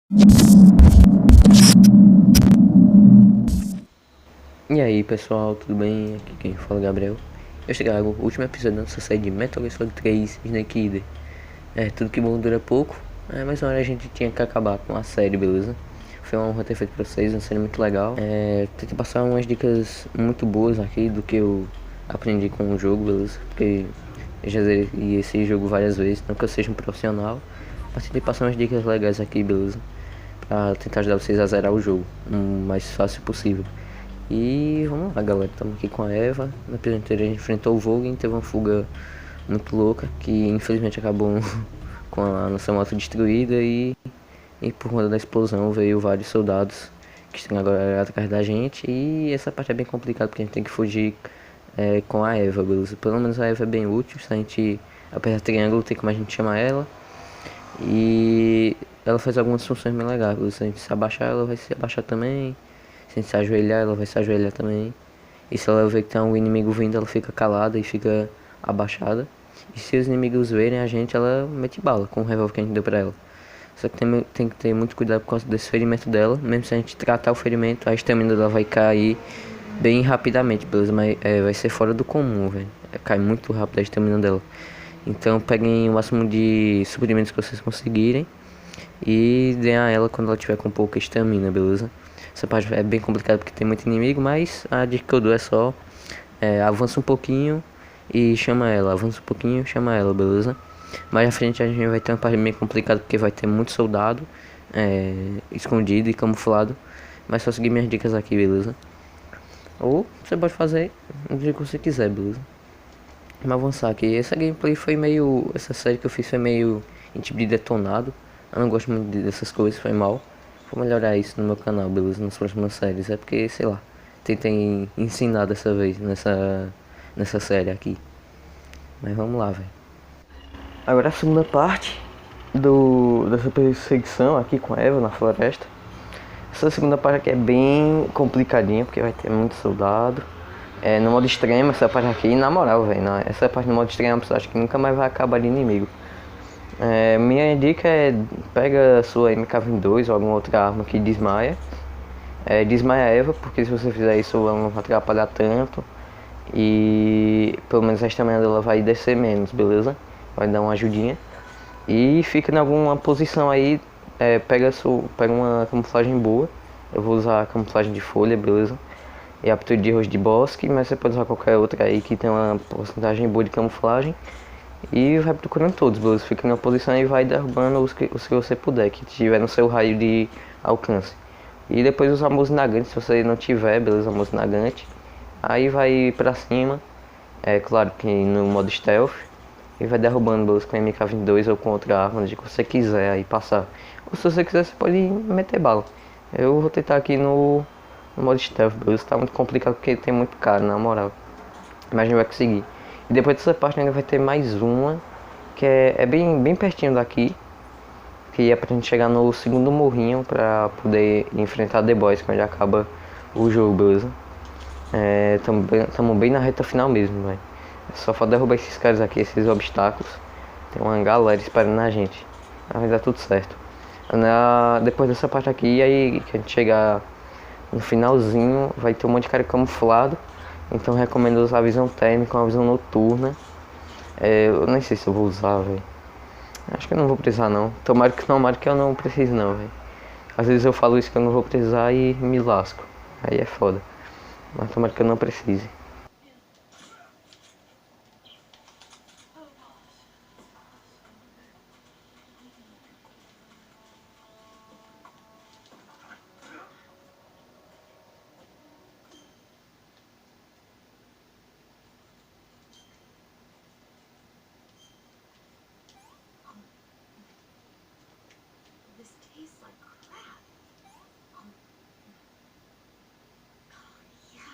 E aí pessoal, tudo bem? Aqui quem fala é Gabriel. Eu trago o último episódio da nossa série de Metal Gear Solid 3 Snake Eater. Tudo que bom dura pouco, mas na hora a gente tinha que acabar com a série, beleza? Foi uma honra ter feito pra vocês, uma série muito legal. Tentei passar umas dicas muito boas aqui do que eu aprendi com o jogo, beleza? Porque eu já zerei esse jogo várias vezes, não que eu seja um profissional, mas tentei passar umas dicas legais aqui, beleza? Pra tentar ajudar vocês a zerar o jogo o mais fácil possível. E vamos lá, galera, estamos aqui com a Eva. Na episódio inteiro a gente enfrentou o Vogue, teve uma fuga muito louca, que infelizmente acabou com a nossa moto destruída e por conta da explosão veio vários soldados que estão agora atrás da gente. E essa parte é bem complicada porque a gente tem que fugir com a Eva, beleza? Pelo menos a Eva é bem útil, se a gente apertar triângulo tem como a gente chamar ela. E ela faz algumas funções bem legais, beleza? Se a gente se abaixar, ela vai se abaixar também. Se a gente se ajoelhar, ela vai se ajoelhar também. E se ela ver que tem um inimigo vindo, ela fica calada e fica abaixada. E se os inimigos verem a gente, ela mete bala com o revólver que a gente deu pra ela. Só que tem que ter muito cuidado por causa desse ferimento dela. Mesmo se a gente tratar o ferimento, a estamina dela vai cair bem rapidamente, beleza? Mas vai ser fora do comum, velho. Cai muito rápido a estamina dela. Então peguem o máximo de suprimentos que vocês conseguirem e deem a ela quando ela tiver com pouca estamina, beleza? Essa parte é bem complicada porque tem muito inimigo, mas a dica que eu dou é só avança um pouquinho e chama ela, avança um pouquinho e chama ela, beleza? Mais à frente a gente vai ter uma parte bem complicada porque vai ter muito soldado escondido e camuflado, mas só seguir minhas dicas aqui, beleza? Ou você pode fazer do jeito que você quiser, beleza? Vamos avançar aqui. Essa gameplay foi meio. Essa série que eu fiz foi meio em tipo de detonado. Eu não gosto muito dessas coisas, foi mal. Vou melhorar isso no meu canal, beleza? Nas próximas séries. É porque, sei lá, tentei ensinar dessa vez nessa série aqui. Mas vamos lá, velho. Agora a segunda parte dessa perseguição aqui com a Eva na floresta. Essa segunda parte aqui é bem complicadinha porque vai ter muito soldado. No modo extremo, essa parte aqui, na moral, velho, essa parte no modo extremo, eu acho que nunca mais vai acabar de inimigo. Minha dica é, pega a sua MK22 ou alguma outra arma que desmaia. Desmaia a Eva, porque se você fizer isso ela não vai atrapalhar tanto. E pelo menos a estamina dela vai descer menos, beleza? Vai dar uma ajudinha. E fica em alguma posição aí, pega uma camuflagem boa. Eu vou usar a camuflagem de folha, beleza? E aptitude de rosto de bosque, mas você pode usar qualquer outra aí que tem uma porcentagem boa de camuflagem. E vai procurando todos, beleza? Fica na posição e vai derrubando os que você puder, que tiver no seu raio de alcance. E depois usar mozinagante, se você não tiver, beleza? Mozinagante. Aí vai pra cima, claro que no modo stealth. E vai derrubando, beleza? Com MK22 ou com outra arma, de que você quiser aí passar. Ou se você quiser, você pode meter bala. Eu vou tentar aqui no modo stealth, beleza? Tá muito complicado porque tem muito cara, na moral. Mas a gente vai conseguir. E depois dessa parte ainda vai ter mais uma, que é bem pertinho daqui. Que é pra gente chegar no segundo morrinho pra poder enfrentar The Boys, quando acaba o jogo, beleza? Tamo bem na reta final mesmo, velho. Só falta derrubar esses caras aqui, esses obstáculos. Tem uma galera esperando na gente. Mas vai dar tudo certo. Depois dessa parte aqui, aí que a gente chegar no finalzinho, vai ter um monte de cara camuflado. Então recomendo usar a visão térmica, uma visão noturna. Eu nem sei se eu vou usar, velho. Acho que eu não vou precisar não. Tomara que eu não precise não, velho. Às vezes eu falo isso que eu não vou precisar e me lasco. Aí é foda. Mas tomara que eu não precise. This tastes like crap. Yuck.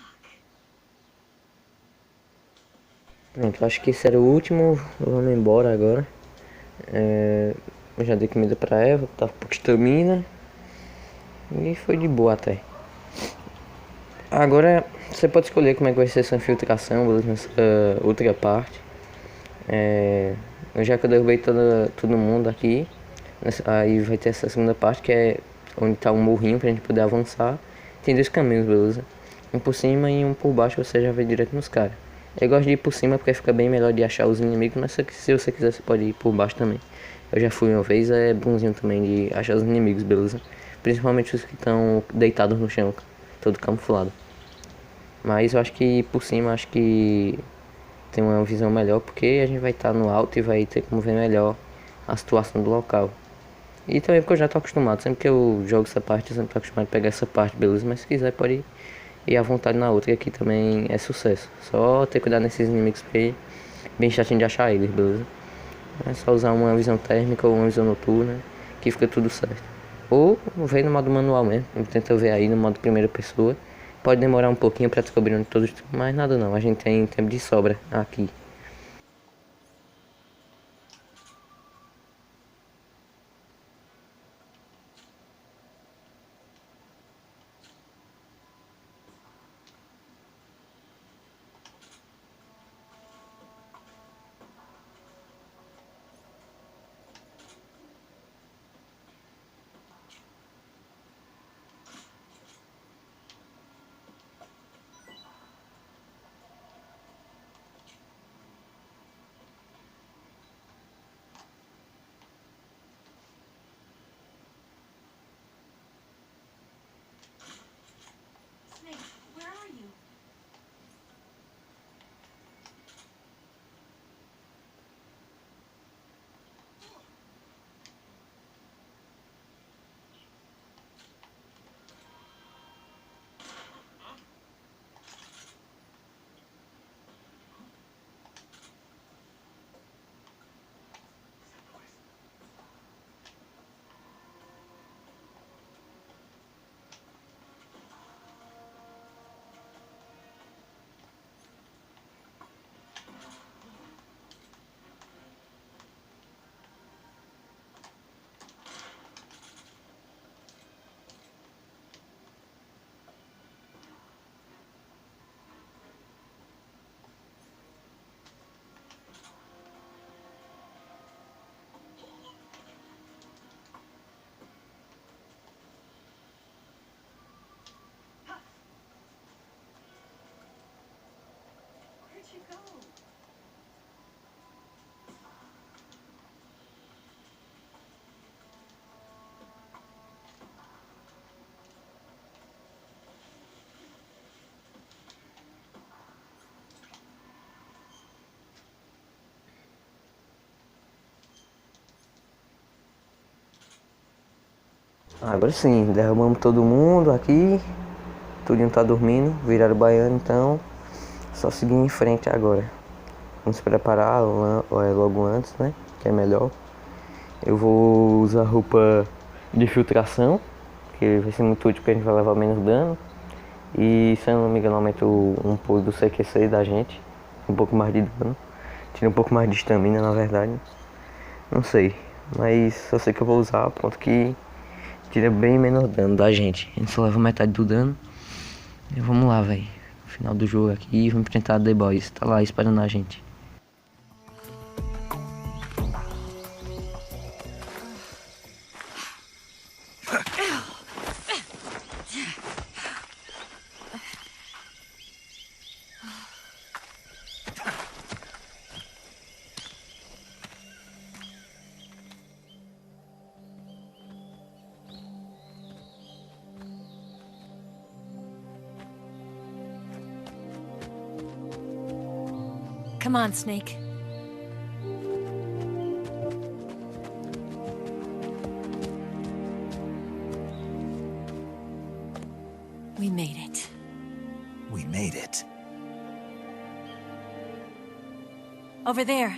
Pronto, acho que esse era o último. Vamos embora agora. Eu já dei comida pra Eva, tava com estamina. E foi de boa até. Agora você pode escolher como é que vai ser essa infiltração, beleza, nessa outra parte. Já que eu derrubei todo mundo aqui, Aí vai ter essa segunda parte que é onde tá um morrinho pra gente poder avançar. Tem dois caminhos, beleza? Um por cima e um por baixo, você já vai direto nos caras. Eu gosto de ir por cima porque fica bem melhor de achar os inimigos, mas se você quiser você pode ir por baixo também. Eu já fui uma vez, é bonzinho também de achar os inimigos, beleza? Principalmente os que estão deitados no chão, todo camuflado. Mas eu acho que por cima, acho que tem uma visão melhor porque a gente vai estar no alto e vai ter como ver melhor a situação do local. E também porque eu já tô acostumado, sempre que eu jogo essa parte, eu sempre tô acostumado a pegar essa parte, beleza? Mas se quiser pode ir à vontade na outra, que aqui também é sucesso. Só ter cuidado nesses inimigos porque bem chatinho de achar eles, beleza? É só usar uma visão térmica ou uma visão noturna que fica tudo certo. Ou ver no modo manual mesmo, tenta ver aí no modo primeira pessoa. Pode demorar um pouquinho pra descobrir onde todos estão, mas nada não, a gente tem tempo de sobra aqui. Snake, where are you? Where'd you go? Agora sim, derrubamos todo mundo aqui. Tudinho tá dormindo, viraram baiano, então só seguir em frente agora. Vamos se preparar logo antes, né? Que é melhor. Eu vou usar roupa de filtração, que vai ser muito útil porque a gente vai levar menos dano. E se eu não me engano aumenta um pouco do CQC da gente. Um pouco mais de dano. Tira um pouco mais de estamina na verdade. Não sei. Mas só sei que eu vou usar a ponto que tira bem menos dano da gente. A gente só leva metade do dano. E vamos lá, velho. Final do jogo aqui, vamos enfrentar The Boys. Tá lá esperando a gente. Come on, Snake. We made it. We made it. Over there.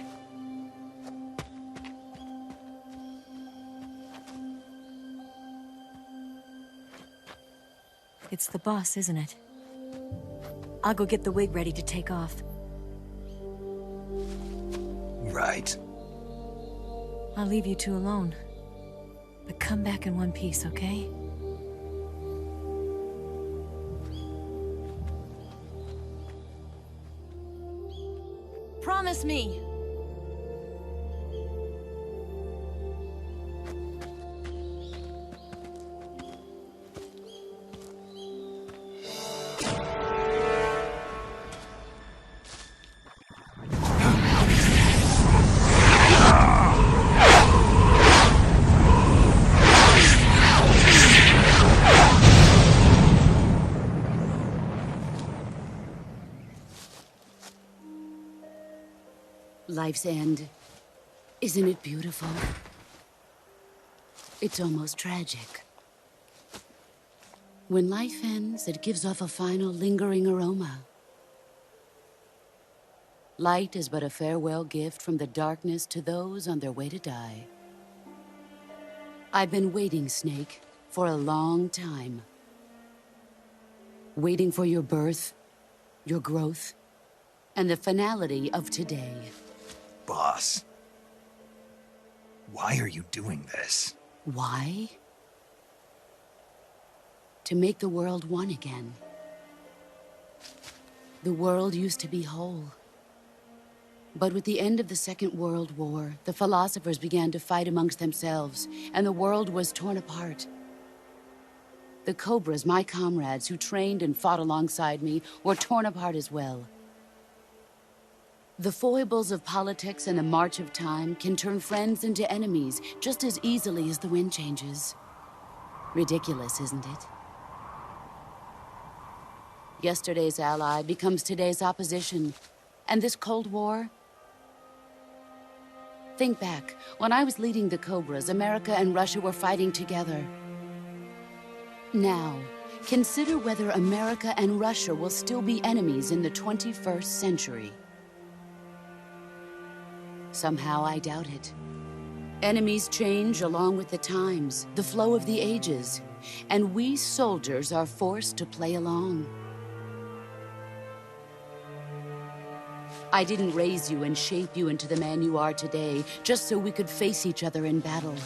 It's the boss, isn't it? I'll go get the wig ready to take off. Right. I'll leave you two alone. But come back in one piece, okay? Promise me! Life's end. Isn't it beautiful? It's almost tragic. When life ends, it gives off a final lingering aroma. Light is but a farewell gift from the darkness to those on their way to die. I've been waiting, Snake, for a long time. Waiting for your birth, your growth, and the finality of today. Boss. Why are you doing this? Why? To make the world one again. The world used to be whole. But with the end of the Second World War, the philosophers began to fight amongst themselves, and the world was torn apart. The Cobras, my comrades who trained and fought alongside me, were torn apart as well. The foibles of politics and the march of time can turn friends into enemies just as easily as the wind changes. Ridiculous, isn't it? Yesterday's ally becomes today's opposition, and this Cold War... Think back, when I was leading the Cobras, America and Russia were fighting together. Now, consider whether America and Russia will still be enemies in the 21st century. Somehow I doubt it. Enemies change along with the times, the flow of the ages, and we soldiers are forced to play along. I didn't raise you and shape you into the man you are today just so we could face each other in battle.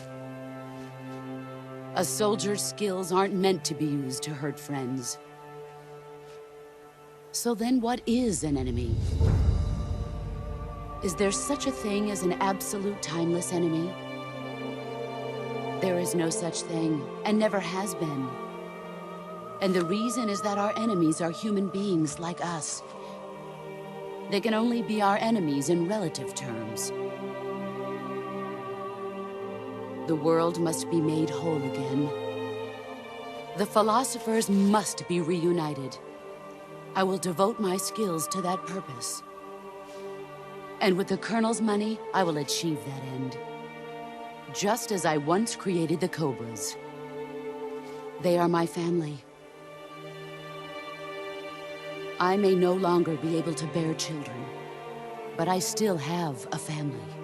A soldier's skills aren't meant to be used to hurt friends. So then what is an enemy? Is there such a thing as an absolute timeless enemy? There is no such thing, and never has been. And the reason is that our enemies are human beings like us. They can only be our enemies in relative terms. The world must be made whole again. The philosophers must be reunited. I will devote my skills to that purpose. And with the Colonel's money, I will achieve that end. Just as I once created the Cobras. They are my family. I may no longer be able to bear children, but I still have a family.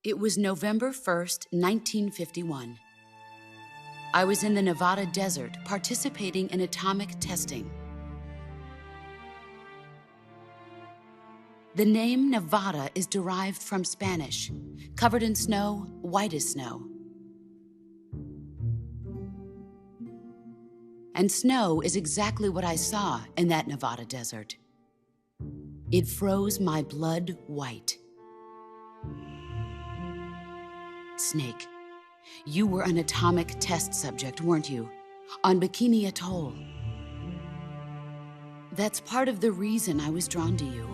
It was November 1st, 1951. I was in the Nevada desert participating in atomic testing. The name Nevada is derived from Spanish, covered in snow, white as snow. And snow is exactly what I saw in that Nevada desert. It froze my blood white. Snake, you were an atomic test subject, weren't you? On Bikini Atoll. That's part of the reason I was drawn to you.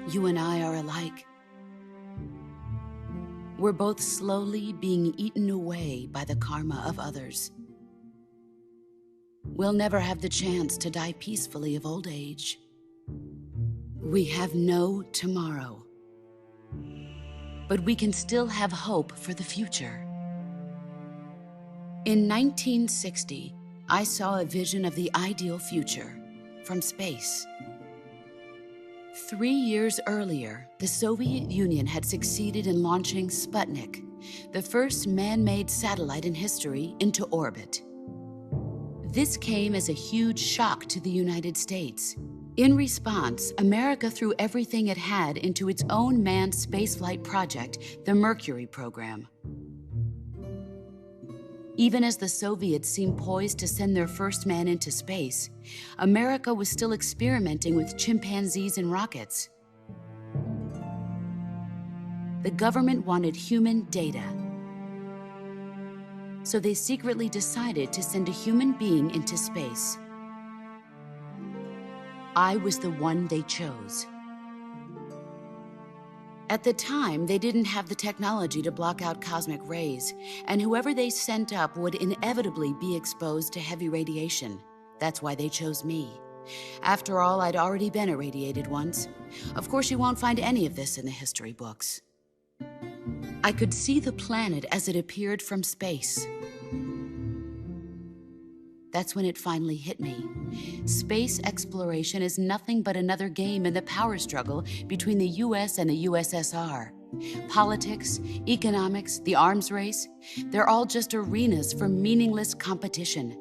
You and I are alike. We're both slowly being eaten away by the karma of others. We'll never have the chance to die peacefully of old age. We have no tomorrow. But we can still have hope for the future. In 1960, I saw a vision of the ideal future from space. 3 years earlier, the Soviet Union had succeeded in launching Sputnik, the first man-made satellite in history, into orbit. This came as a huge shock to the United States. In response, America threw everything it had into its own manned spaceflight project, the Mercury program. Even as the Soviets seemed poised to send their first man into space, America was still experimenting with chimpanzees and rockets. The government wanted human data. So they secretly decided to send a human being into space. I was the one they chose. At the time, they didn't have the technology to block out cosmic rays, and whoever they sent up would inevitably be exposed to heavy radiation. That's why they chose me. After all, I'd already been irradiated once. Of course, you won't find any of this in the history books. I could see the planet as it appeared from space. That's when it finally hit me. Space exploration is nothing but another game in the power struggle between the US and the USSR. Politics, economics, the arms race, they're all just arenas for meaningless competition.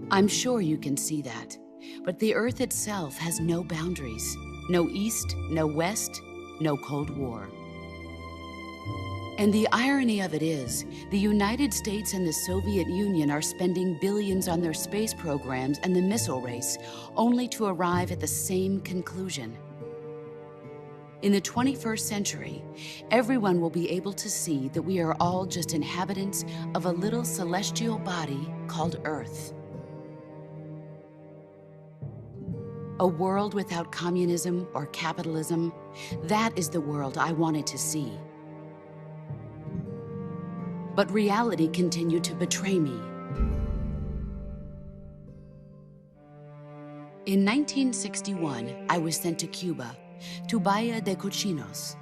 I'm sure you can see that, but the Earth itself has no boundaries. No East, no West, no Cold War. And the irony of it is, the United States and the Soviet Union are spending billions on their space programs and the missile race, only to arrive at the same conclusion. In the 21st century, everyone will be able to see that we are all just inhabitants of a little celestial body called Earth. A world without communism or capitalism, that is the world I wanted to see. But reality continued to betray me. In 1961, I was sent to Cuba, to Bahia de Cochinos.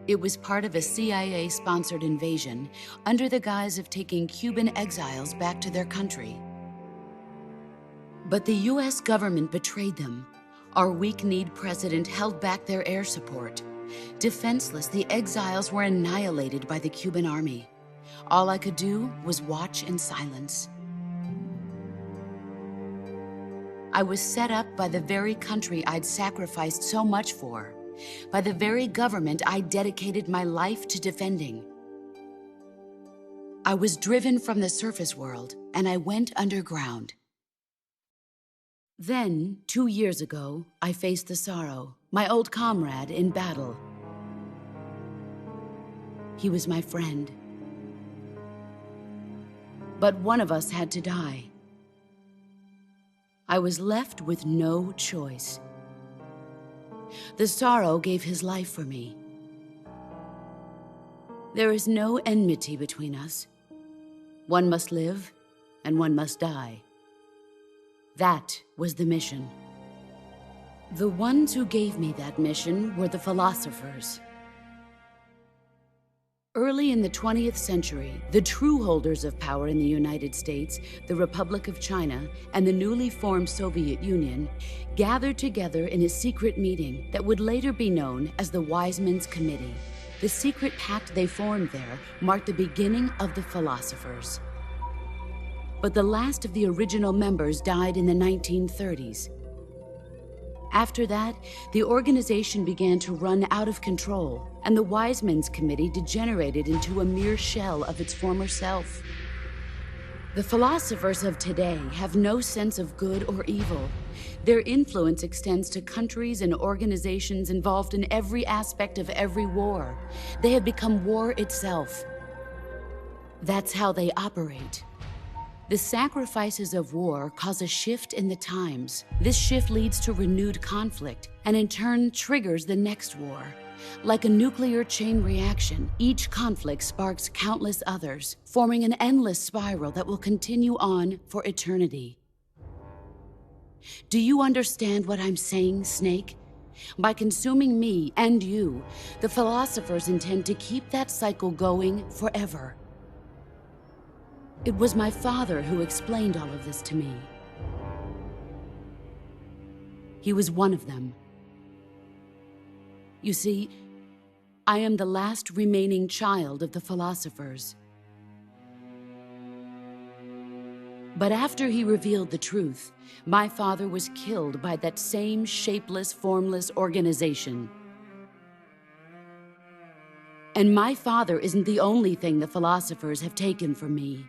It was part of a CIA-sponsored invasion under the guise of taking Cuban exiles back to their country. But the US government betrayed them. Our weak-kneed president held back their air support. Defenseless, the exiles were annihilated by the Cuban army. All I could do was watch in silence. I was set up by the very country I'd sacrificed so much for, by the very government I dedicated my life to defending. I was driven from the surface world, and I went underground. Then, 2 years ago, I faced the sorrow, my old comrade in battle. He was my friend. But one of us had to die. I was left with no choice. The sorrow gave his life for me. There is no enmity between us. One must live, and one must die. That was the mission. The ones who gave me that mission were the philosophers. Early in the 20th century, the true holders of power in the United States, the Republic of China, and the newly formed Soviet Union gathered together in a secret meeting that would later be known as the Wise Men's Committee. The secret pact they formed there marked the beginning of the philosophers. But the last of the original members died in the 1930s. After that, the organization began to run out of control, and the Wise Men's Committee degenerated into a mere shell of its former self. The philosophers of today have no sense of good or evil. Their influence extends to countries and organizations involved in every aspect of every war. They have become war itself. That's how they operate. The sacrifices of war cause a shift in the times. This shift leads to renewed conflict, and in turn triggers the next war. Like a nuclear chain reaction, each conflict sparks countless others, forming an endless spiral that will continue on for eternity. Do you understand what I'm saying, Snake? By consuming me and you, the philosophers intend to keep that cycle going forever. It was my father who explained all of this to me. He was one of them. You see, I am the last remaining child of the philosophers. But after he revealed the truth, my father was killed by that same shapeless, formless organization. And my father isn't the only thing the philosophers have taken from me.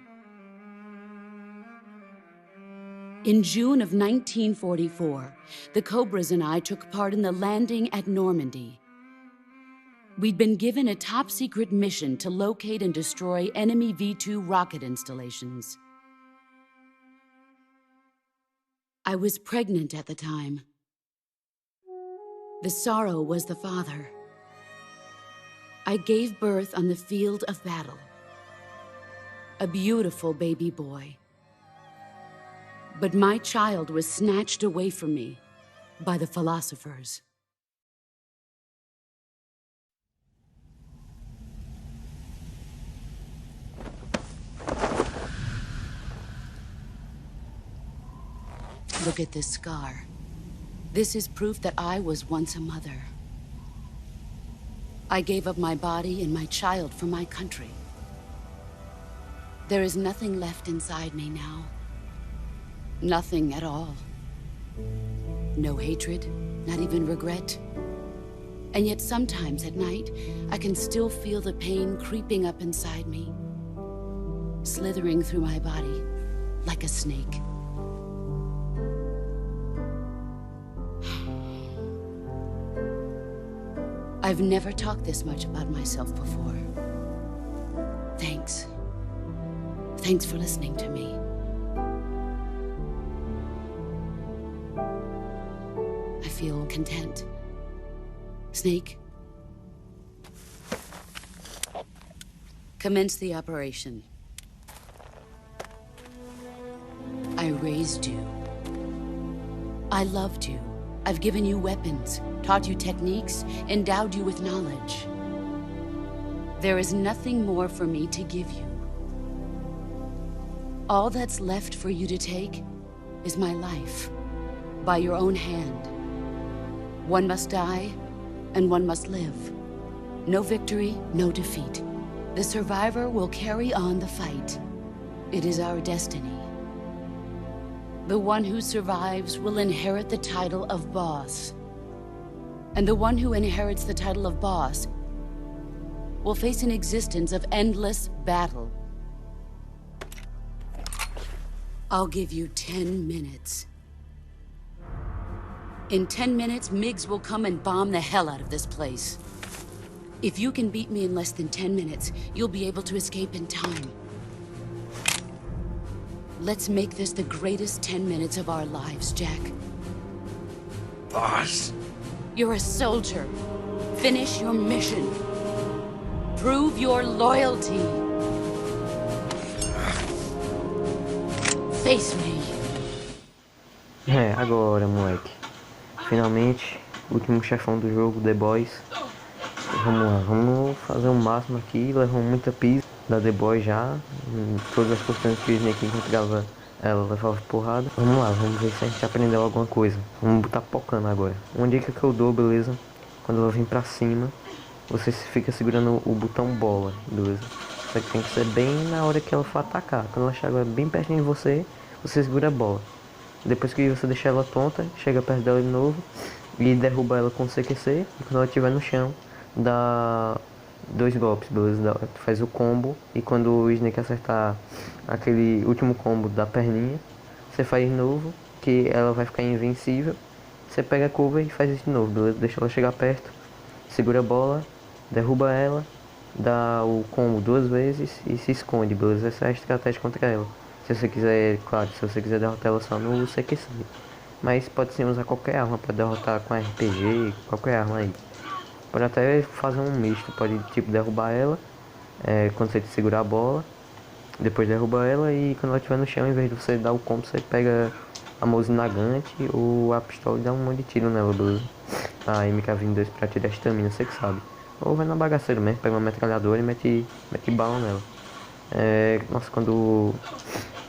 In June of 1944, the Cobras and I took part in the landing at Normandy. We'd been given a top-secret mission to locate and destroy enemy V-2 rocket installations. I was pregnant at the time. The sorrow was the father. I gave birth on the field of battle. A beautiful baby boy. But my child was snatched away from me by the philosophers. Look at this scar. This is proof that I was once a mother. I gave up my body and my child for my country. There is nothing left inside me now. Nothing at all. No hatred, not even regret. And yet sometimes at night, I can still feel the pain creeping up inside me, slithering through my body like a snake. I've never talked this much about myself before. Thanks. Thanks for listening to me. I feel content. Snake, commence the operation. I raised you. I loved you. I've given you weapons, taught you techniques, endowed you with knowledge. There is nothing more for me to give you. All that's left for you to take is my life, by your own hand. One must die, and one must live. No victory, no defeat. The survivor will carry on the fight. It is our destiny. The one who survives will inherit the title of boss. And the one who inherits the title of boss will face an existence of endless battle. I'll give you 10 minutes. In 10 minutes, MiGs will come and bomb the hell out of this place. If you can beat me in less than 10 minutes, you'll be able to escape in time. Let's make this the greatest 10 minutes of our lives, Jack. Boss. You're a soldier. Finish your mission. Prove your loyalty. Face me. Agora, moleque. Finalmente, último chefão do jogo, The Boys. Vamos lá, vamos fazer o máximo aqui. Levou muita pizza da The Boys já. Em todas as posições que o Snake encontrava, ela levava porrada. Vamos lá, vamos ver se a gente aprendeu alguma coisa. Vamos botar pocando agora. Uma dica que eu dou, beleza? Quando ela vem pra cima, você fica segurando o botão bola, beleza? Só que tem que ser bem na hora que ela for atacar. Quando ela chega bem pertinho de você, você segura a bola. Depois que você deixar ela tonta, chega perto dela de novo e derruba ela com CQC. E quando ela estiver no chão, dá 2 golpes, beleza? Faz o combo. E quando o Snake acertar aquele último combo da perninha, você faz de novo, que ela vai ficar invencível. Você pega a curva e faz isso de novo, beleza? Deixa ela chegar perto, segura a bola, derruba ela, dá o combo 2 vezes e se esconde, beleza? Essa é a estratégia contra ela. Se você quiser, claro, se você quiser derrotar ela só no CQC. Mas pode sim usar qualquer arma para derrotar com RPG, qualquer arma aí. Pode até fazer um misto, pode tipo derrubar ela quando você segurar a bola. Depois derruba ela e quando ela estiver no chão, em vez de você dar o combo, você pega a mouse nagante ou a pistola e dá um monte de tiro nela, beleza? A MK22 pra tirar a estamina, você que sabe. Ou vai na bagaceira mesmo, pega uma metralhadora e mete bala nela. Nossa, quando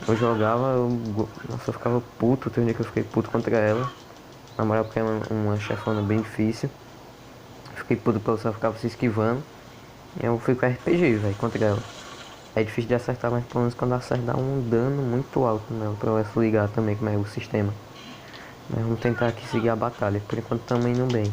eu jogava, eu ficava puto. Tem um dia que eu fiquei puto contra ela. Na moral, porque é uma chefona bem difícil. Fiquei puto porque ela só ficava se esquivando. E eu fui com RPG, velho, contra ela. É difícil de acertar, mas pelo menos quando acerta dá um dano muito alto nela. Pra ela se ligar também como é o sistema. Mas vamos tentar aqui seguir a batalha. Por enquanto estamos indo bem.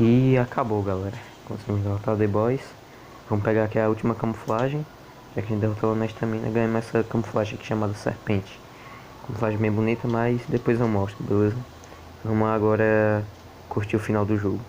E acabou, galera. Conseguimos derrotar o The Boys. Vamos pegar aqui a última camuflagem. Já que a gente derrotou na estamina, ganhamos essa camuflagem aqui chamada Serpente. Camuflagem bem bonita, mas depois eu mostro, beleza? Vamos agora curtir o final do jogo.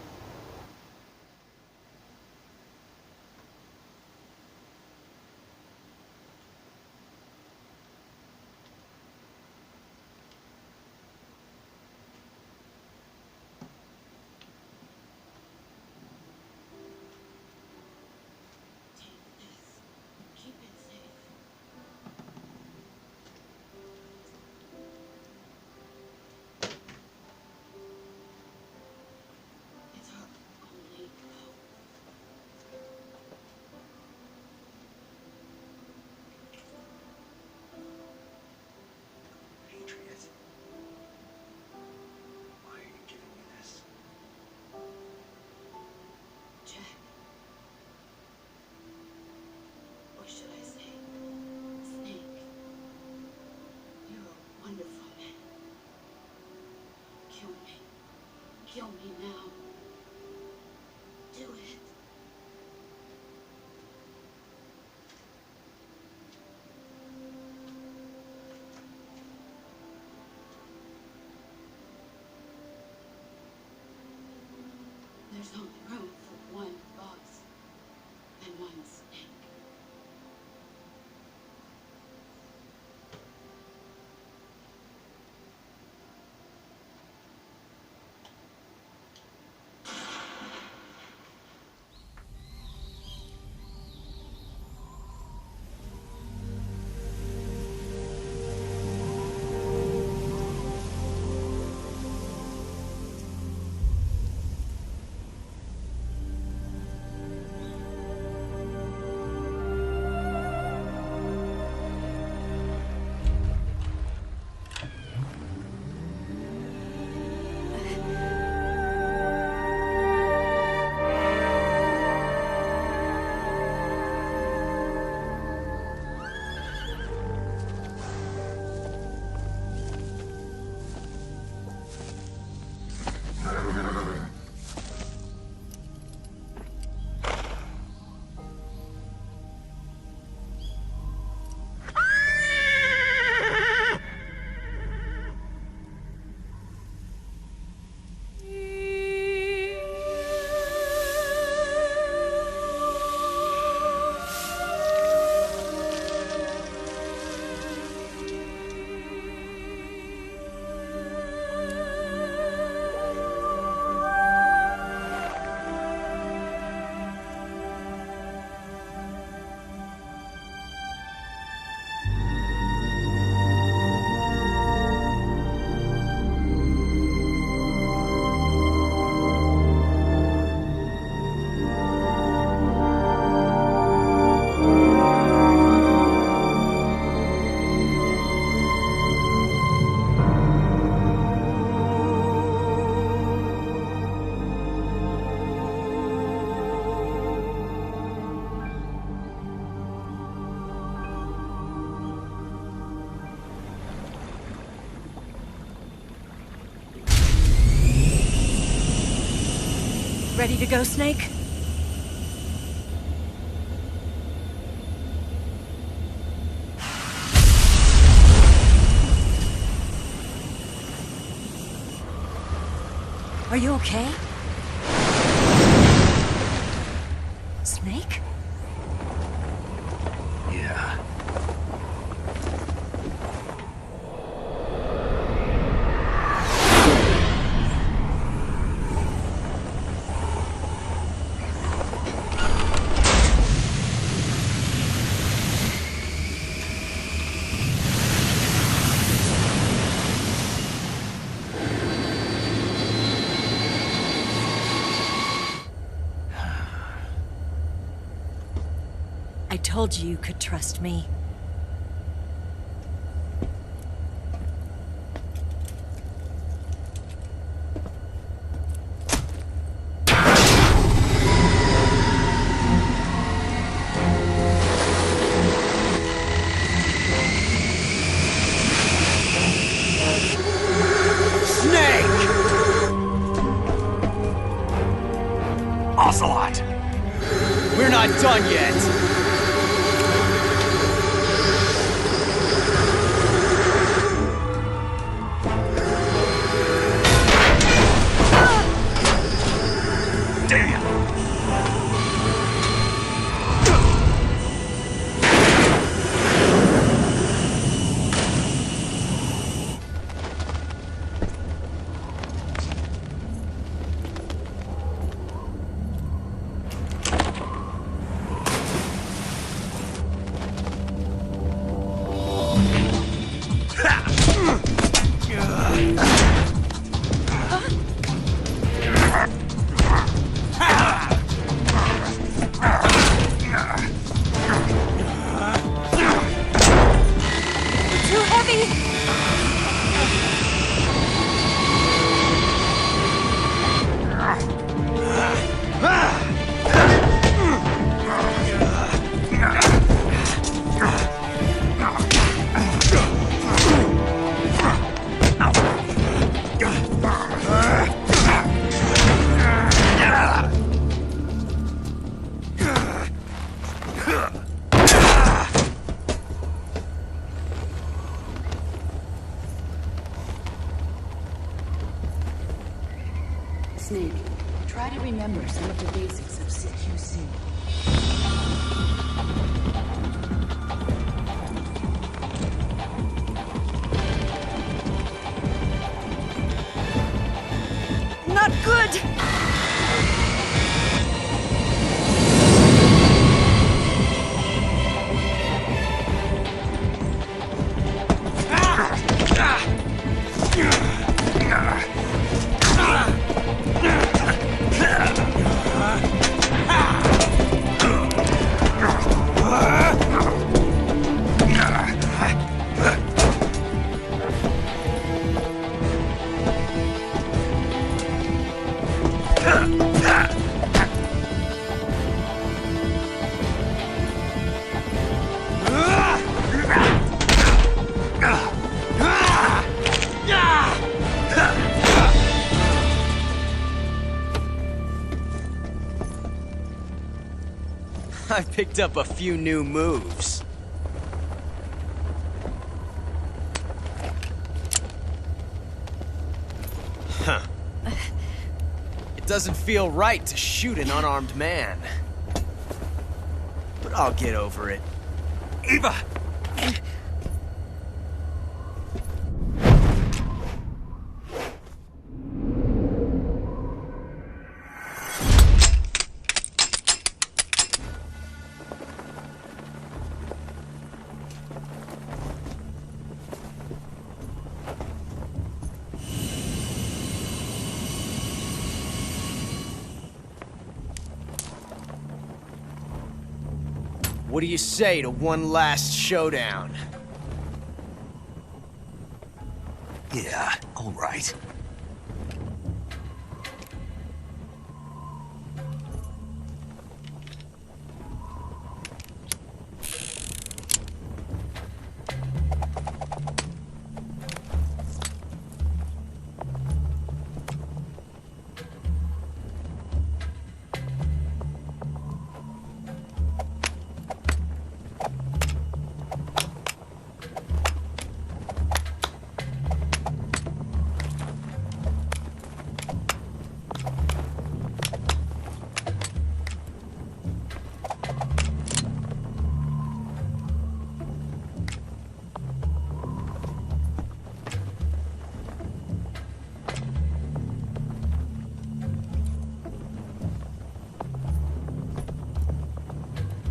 Patriot. Why are you giving me this? Jack. Or should I say, Snake? You're a wonderful man. Kill me. Kill me now. Do it. There's only room for one boss and one snake. Ready to go, Snake? Are you okay? Snake? Yeah. I told you you could trust me. Ocelot! We're not done yet! Damn! Too heavy! Snake, try to remember some of the basics of CQC. Not good! I picked up a few new moves. Huh. It doesn't feel right to shoot an unarmed man. But I'll get over it. Eva! What do you say to one last showdown? Yeah, all right.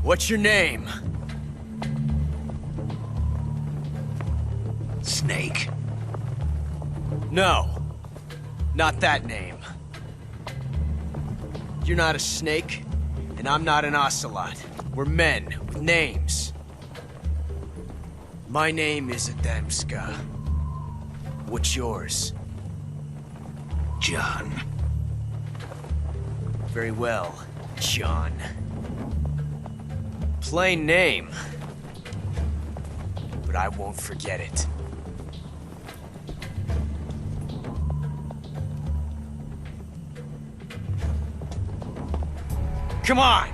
What's your name? Snake. No. Not that name. You're not a snake, and I'm not an ocelot. We're men with names. My name is Adamska. What's yours? John. Very well, John. Plain name. But I won't forget it. come on!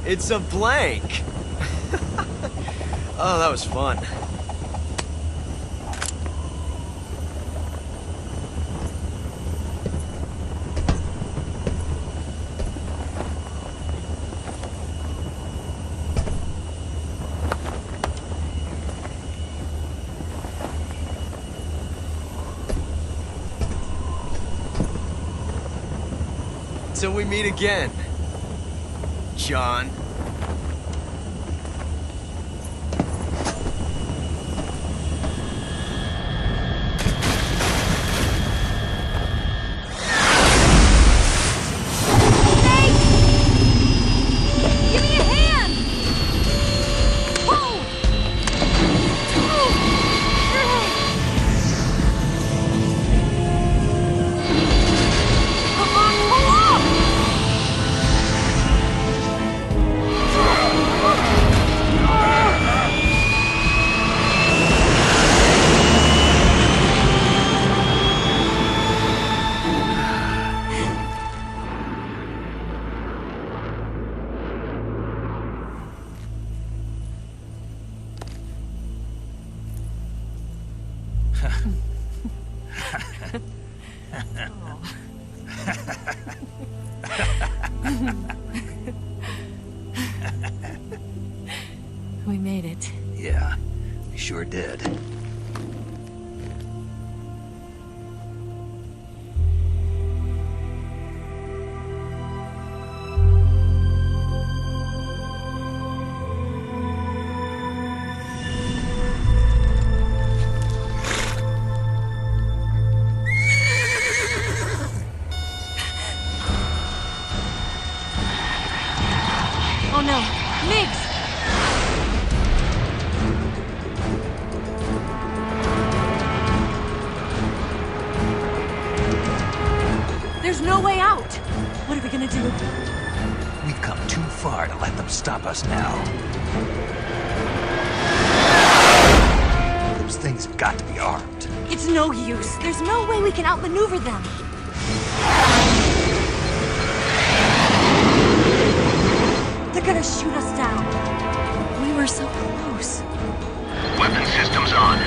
It's a blank! Oh, that was fun. Till we meet again, John. We made it. Yeah, we sure did. Oh no, Migs! There's no way out! What are we gonna do? We've come too far to let them stop us now. Those things have got to be armed. It's no use. There's no way we can outmaneuver them. They're gonna shoot us down. We were so close. Weapon systems on.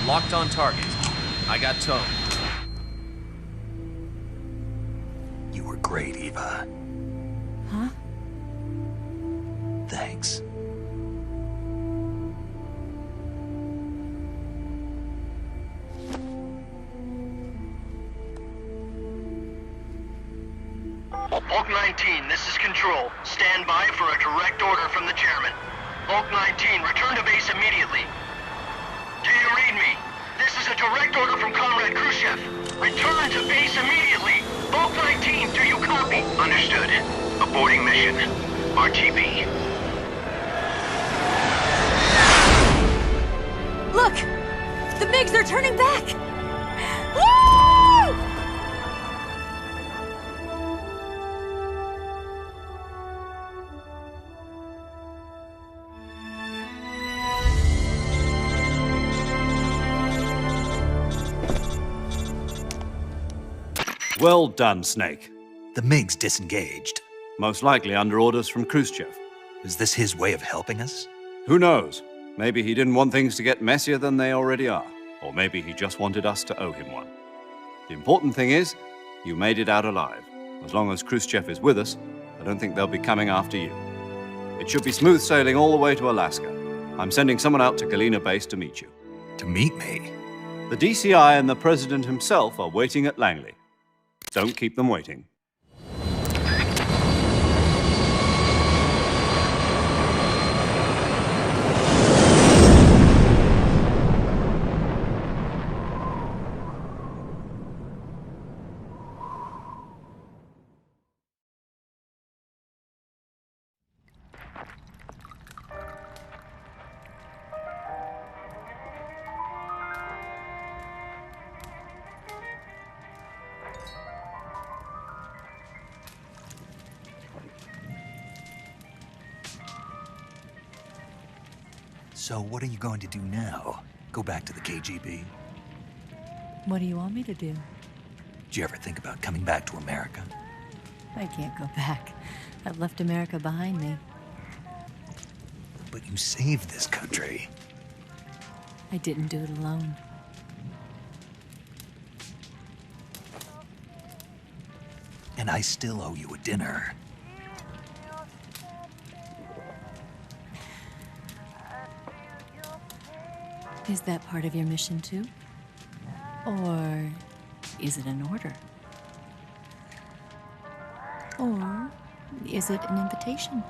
Locked on target. I got towed. You were great, Eva. Huh? Thanks. Hulk 19, this is Control. Stand by for a direct order from the chairman. Hulk 19, return to base immediately. Do you read me? This is a direct order from Comrade Khrushchev. Return to base immediately. Hulk 19, do you copy? Understood. Aborting mission. RTB. Look! The MiGs are turning back! Woo! Well done, Snake. The MiGs disengaged. Most likely under orders from Khrushchev. Is this his way of helping us? Who knows? Maybe he didn't want things to get messier than they already are. Or maybe he just wanted us to owe him one. The important thing is, you made it out alive. As long as Khrushchev is with us, I don't think they'll be coming after you. It should be smooth sailing all the way to Alaska. I'm sending someone out to Galena Base to meet you. To meet me? The DCI and the President himself are waiting at Langley. Don't keep them waiting. So what are you going to do now? Go back to the KGB? What do you want me to do? Did you ever think about coming back to America? I can't go back. I've left America behind me. But you saved this country. I didn't do it alone. And I still owe you a dinner. Is that part of your mission too? Or is it an order? Or is it an invitation?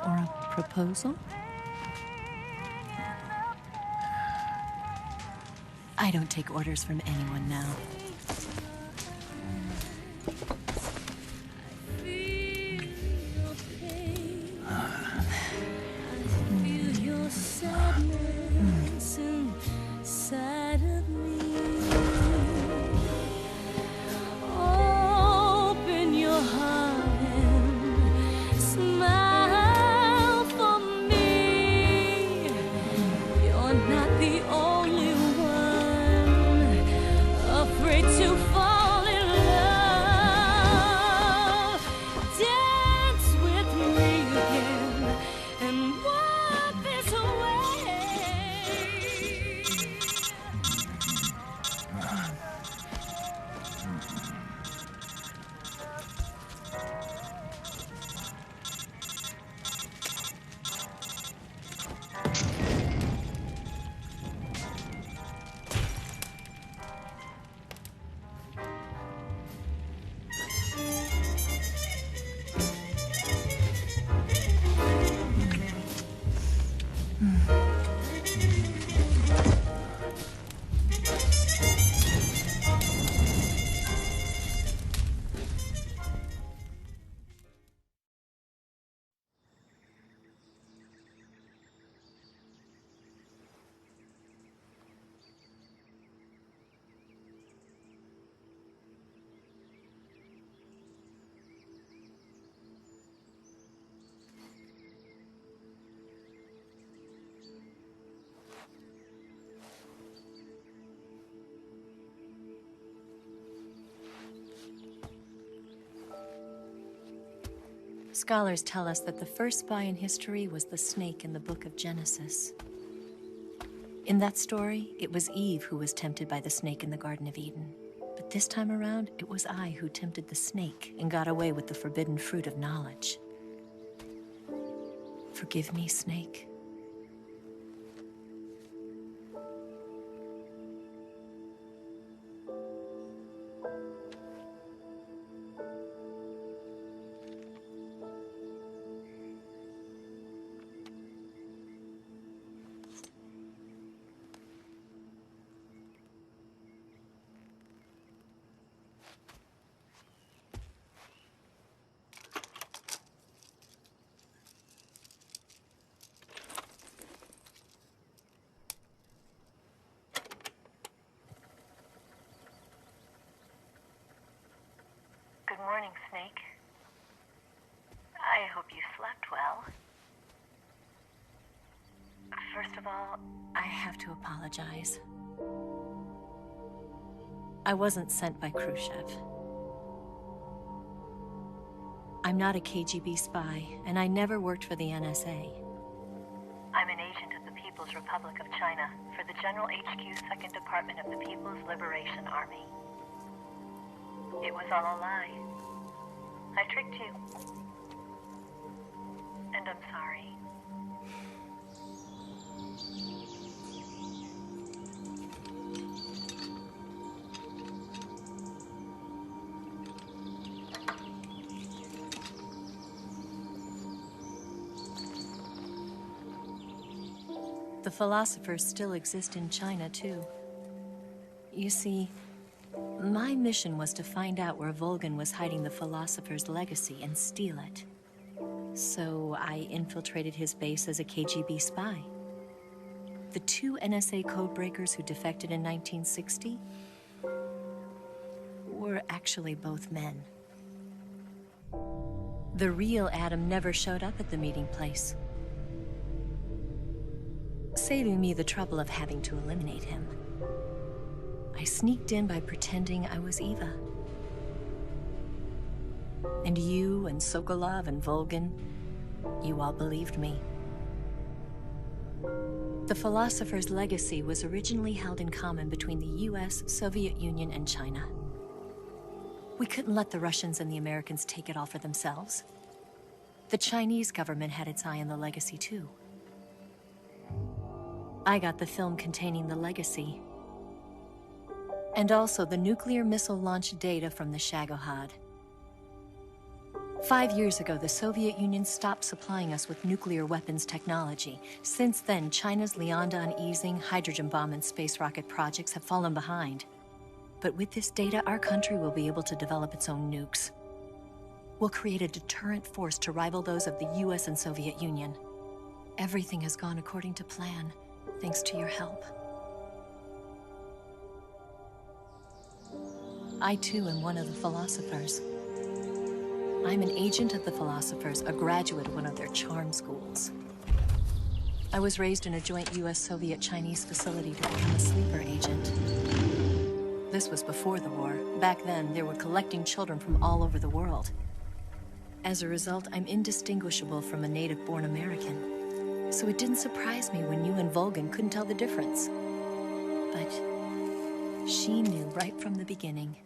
Or a proposal? I don't take orders from anyone now. Scholars tell us that the first spy in history was the snake in the book of Genesis. In that story, it was Eve who was tempted by the snake in the Garden of Eden. But this time around, it was I who tempted the snake and got away with the forbidden fruit of knowledge. Forgive me, snake. Good morning, Snake. I hope you slept well. First of all, I have to apologize. I wasn't sent by Khrushchev. I'm not a KGB spy, and I never worked for the NSA. I'm an agent of the People's Republic of China for the General HQ 2nd Department of the People's Liberation Army. It was all a lie. I tricked you. And I'm sorry. The philosophers still exist in China, too. You see, my mission was to find out where Volgan was hiding the philosopher's legacy and steal it. So I infiltrated his base as a KGB spy. The two NSA codebreakers who defected in 1960 were actually both men. The real Adam never showed up at the meeting place, saving me the trouble of having to eliminate him. I sneaked in by pretending I was Eva. And you and Sokolov and Volgin, you all believed me. The philosopher's legacy was originally held in common between the US, Soviet Union, and China. We couldn't let the Russians and the Americans take it all for themselves. The Chinese government had its eye on the legacy too. I got the film containing the legacy, and also the nuclear missile launch data from the Shagohod. 5 years ago, the Soviet Union stopped supplying us with nuclear weapons technology. Since then, China's Liaodong easing, hydrogen bomb, and space rocket projects have fallen behind. But with this data, our country will be able to develop its own nukes. We'll create a deterrent force to rival those of the US and Soviet Union. Everything has gone according to plan, thanks to your help. I too am one of the philosophers. I'm an agent of the philosophers, a graduate of one of their charm schools. I was raised in a joint US-Soviet-Chinese facility to become a sleeper agent. This was before the war. Back then, they were collecting children from all over the world. As a result, I'm indistinguishable from a native-born American. So it didn't surprise me when you and Volgin couldn't tell the difference. But she knew right from the beginning.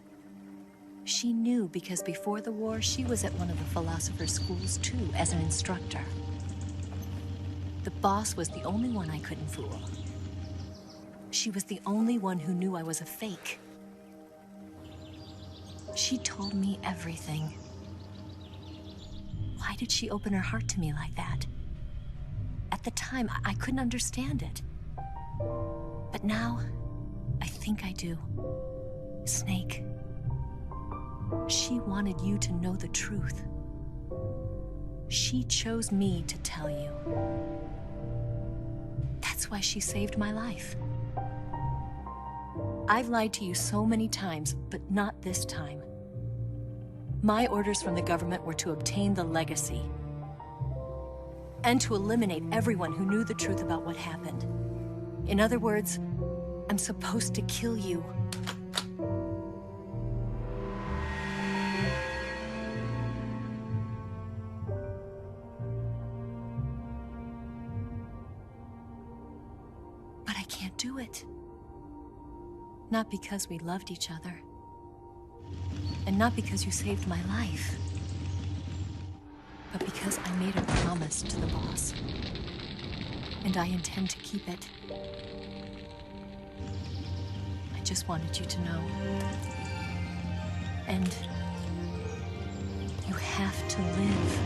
She knew because before the war, she was at one of the philosopher's schools too, as an instructor. The boss was the only one I couldn't fool. She was the only one who knew I was a fake. She told me everything. Why did she open her heart to me like that? At the time, I couldn't understand it. But now, I think I do. Snake. She wanted you to know the truth. She chose me to tell you. That's why she saved my life. I've lied to you so many times, but not this time. My orders from the government were to obtain the legacy and to eliminate everyone who knew the truth about what happened. In other words, I'm supposed to kill you. But I can't do it. Not because we loved each other. And not because you saved my life. But because I made a promise to the boss. And I intend to keep it. I just wanted you to know. And you have to live.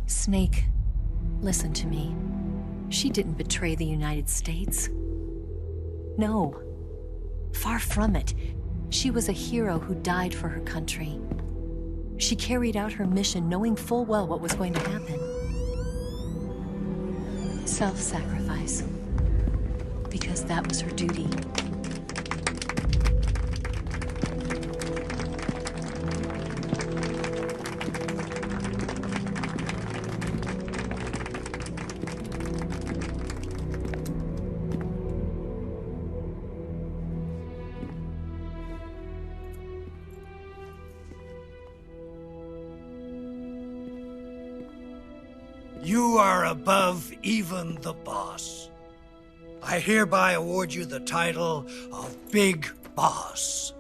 Snake, listen to me. She didn't betray the United States. No, far from it. She was a hero who died for her country. She carried out her mission knowing full well what was going to happen. Self-sacrifice. Because that was her duty. You are above even the boss. I hereby award you the title of Big Boss.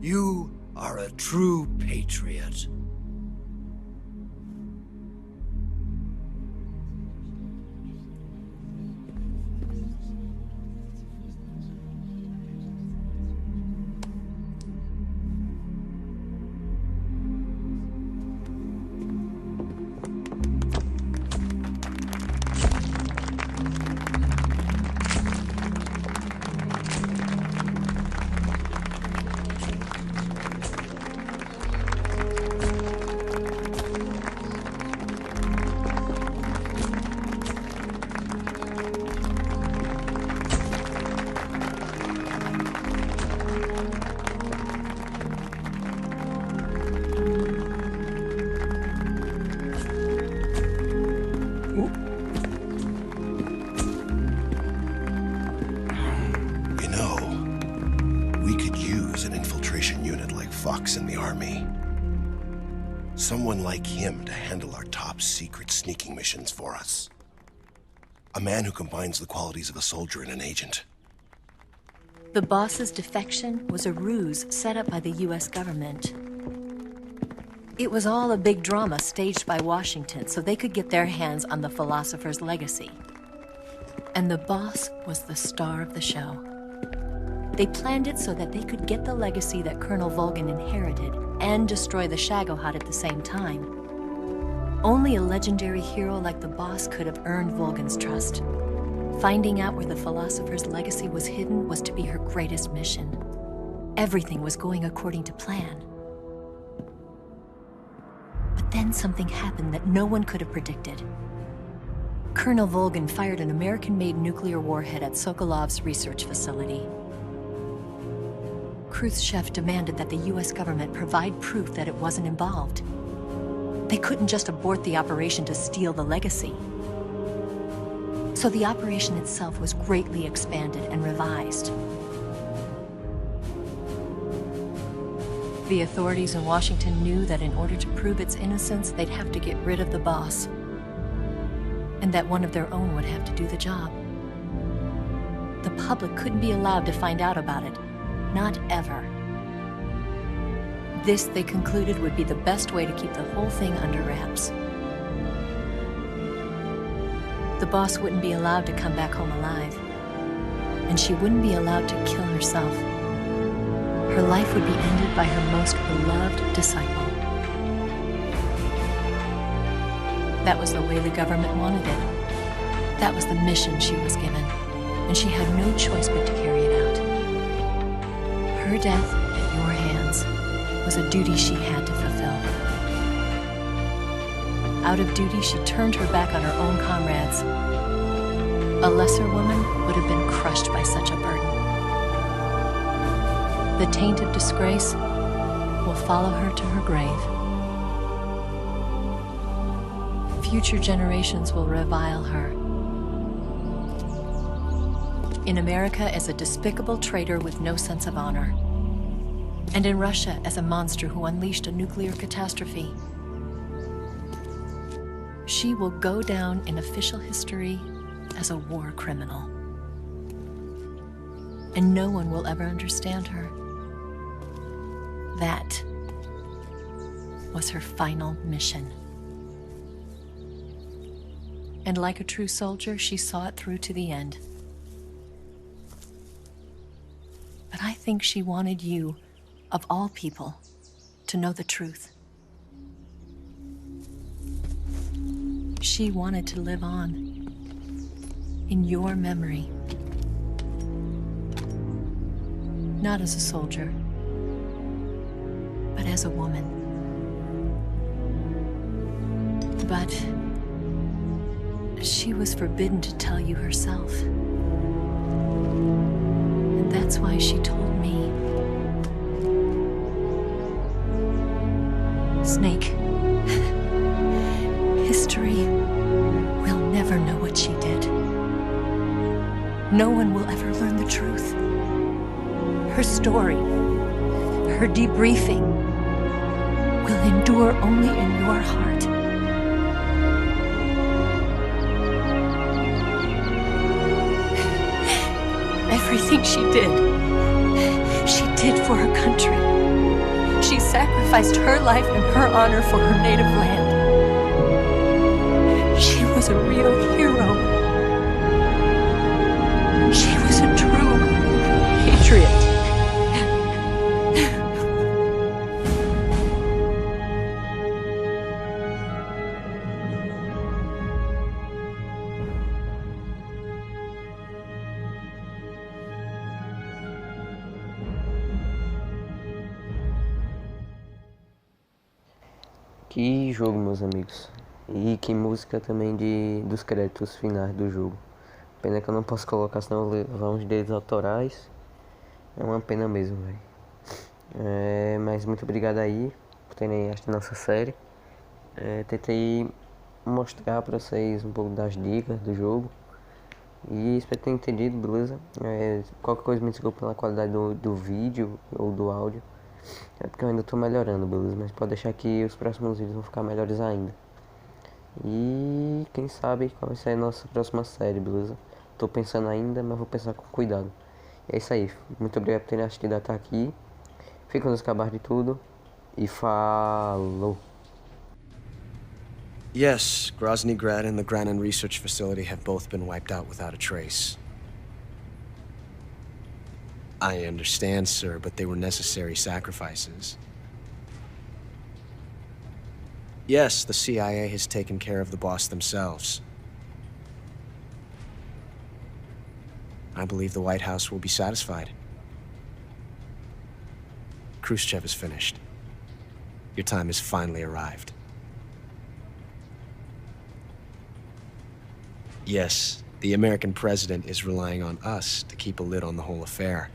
You are a true patriot. fox in the army. Someone like him to handle our top secret sneaking missions for us. A man who combines the qualities of a soldier and an agent. The boss's defection was a ruse set up by the US government. It was all a big drama staged by Washington so they could get their hands on the philosopher's legacy. And the boss was the star of the show. They planned it so that they could get the legacy that Colonel Volgan inherited and destroy the Shagohod at the same time. Only a legendary hero like the boss could have earned Volgan's trust. Finding out where the philosopher's legacy was hidden was to be her greatest mission. Everything was going according to plan. But then something happened that no one could have predicted. Colonel Volgan fired an American-made nuclear warhead at Sokolov's research facility. Khrushchev demanded that the US government provide proof that it wasn't involved. They couldn't just abort the operation to steal the legacy. So the operation itself was greatly expanded and revised. The authorities in Washington knew that in order to prove its innocence, they'd have to get rid of the boss, and that one of their own would have to do the job. The public couldn't be allowed to find out about it. Not ever. This, they concluded, would be the best way to keep the whole thing under wraps. The boss wouldn't be allowed to come back home alive, and she wouldn't be allowed to kill herself. Her life would be ended by her most beloved disciple. That was the way the government wanted it. That was the mission she was given, and she had no choice but to carry it out. Her death at your hands was a duty she had to fulfill. Out of duty, she turned her back on her own comrades. A lesser woman would have been crushed by such a burden. The taint of disgrace will follow her to her grave. Future generations will revile her. In America as a despicable traitor with no sense of honor. And in Russia as a monster who unleashed a nuclear catastrophe. She will go down in official history as a war criminal. And no one will ever understand her. That was her final mission. And like a true soldier, she saw it through to the end. But I think she wanted you, of all people, to know the truth. She wanted to live on in your memory. Not as a soldier, but as a woman. But she was forbidden to tell you herself. And that's why she told me. Snake, history will never know what she did. No one will ever learn the truth. Her story, her debriefing, will endure only in your heart. Everything she did for her country. She sacrificed her life and her honor for her native land. She was a real hero. She was a true patriot. Que jogo, meus amigos. E que música também dos créditos finais do jogo. Pena que eu não posso colocar, senão eu vou levar uns direitos autorais. É uma pena mesmo, velho. Mas muito obrigado aí por terem assistido nossa série. Tentei mostrar pra vocês um pouco das dicas do jogo. E espero que tenham entendido, beleza? Qualquer coisa me desculpa pela qualidade do vídeo ou do áudio. É porque eu ainda tô melhorando, beleza? Mas pode deixar que os próximos vídeos vão ficar melhores ainda. E quem sabe qual vai ser a nossa próxima série, beleza? Tô pensando ainda, mas vou pensar com cuidado. E é isso aí. Muito obrigado por terem assistido até aqui. Fica nos acabar de tudo. E falou! Yes, Grozny Grad and the Granin Research Facility have both been wiped out without a trace. I understand, sir, but they were necessary sacrifices. Yes, the CIA has taken care of the boss themselves. I believe the White House will be satisfied. Khrushchev is finished. Your time has finally arrived. Yes, the American president is relying on us to keep a lid on the whole affair.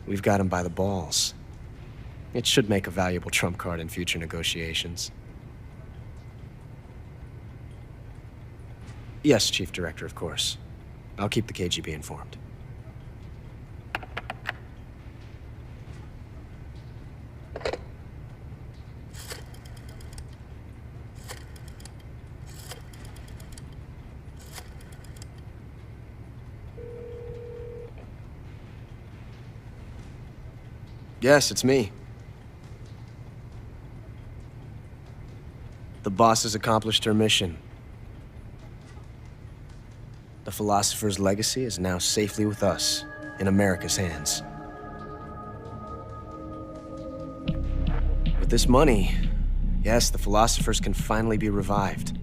We've got him by the balls. It should make a valuable trump card in future negotiations. Yes, Chief Director, of course. I'll keep the KGB informed. Yes, it's me. The boss has accomplished her mission. The philosopher's legacy is now safely with us, in America's hands. With this money, yes, the philosophers can finally be revived.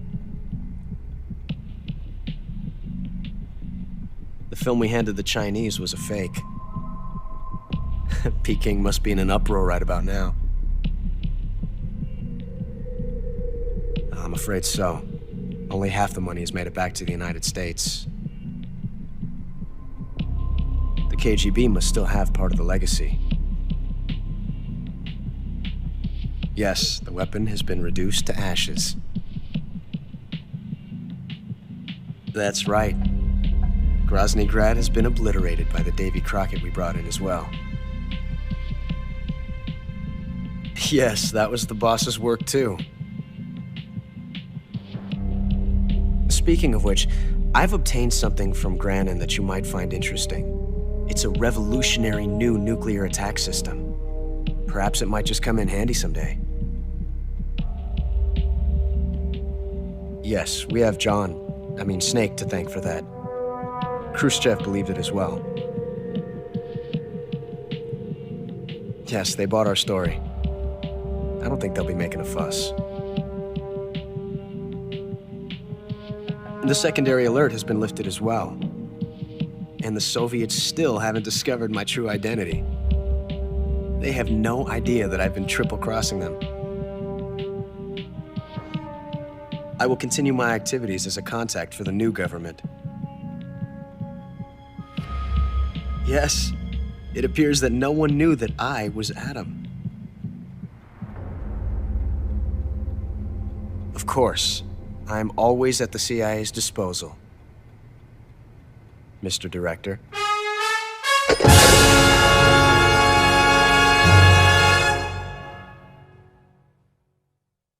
The film we handed the Chinese was a fake. Peking must be in an uproar right about now. I'm afraid so. Only half the money has made it back to the United States. The KGB must still have part of the legacy. Yes, the weapon has been reduced to ashes. That's right. Grozny Grad has been obliterated by the Davy Crockett we brought in as well. Yes, that was the boss's work too. Speaking of which, I've obtained something from Granin that you might find interesting. It's a revolutionary new nuclear attack system. Perhaps it might just come in handy someday. Yes, we have Snake to thank for that. Khrushchev believed it as well. Yes, they bought our story. I don't think they'll be making a fuss. The secondary alert has been lifted as well. And the Soviets still haven't discovered my true identity. They have no idea that I've been triple-crossing them. I will continue my activities as a contact for the new government. Yes, it appears that no one knew that I was Adam. Of course, I'm always at the CIA's disposal, Mr. Director.